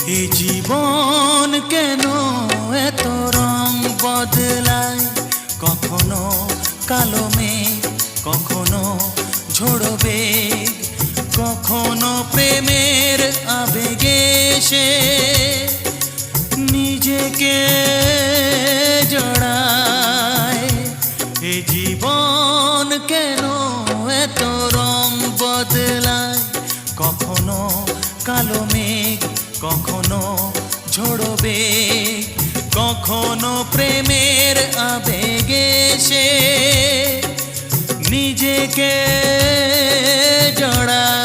এ জীবন কেন এত রং বদলায়, কখনো কালো মেঘ, কখনো ঝোড়ো বেগ, কখনো প্রেমের আবেগে সে নিজেকে জড়ায়। এ জীবন কেন এত রং বদলায়, কখনো কালো মেঘ, কখনো ঝোড়ো বেগ, কখনো প্রেমের আবেগে সে নিজেকে জড়ায়।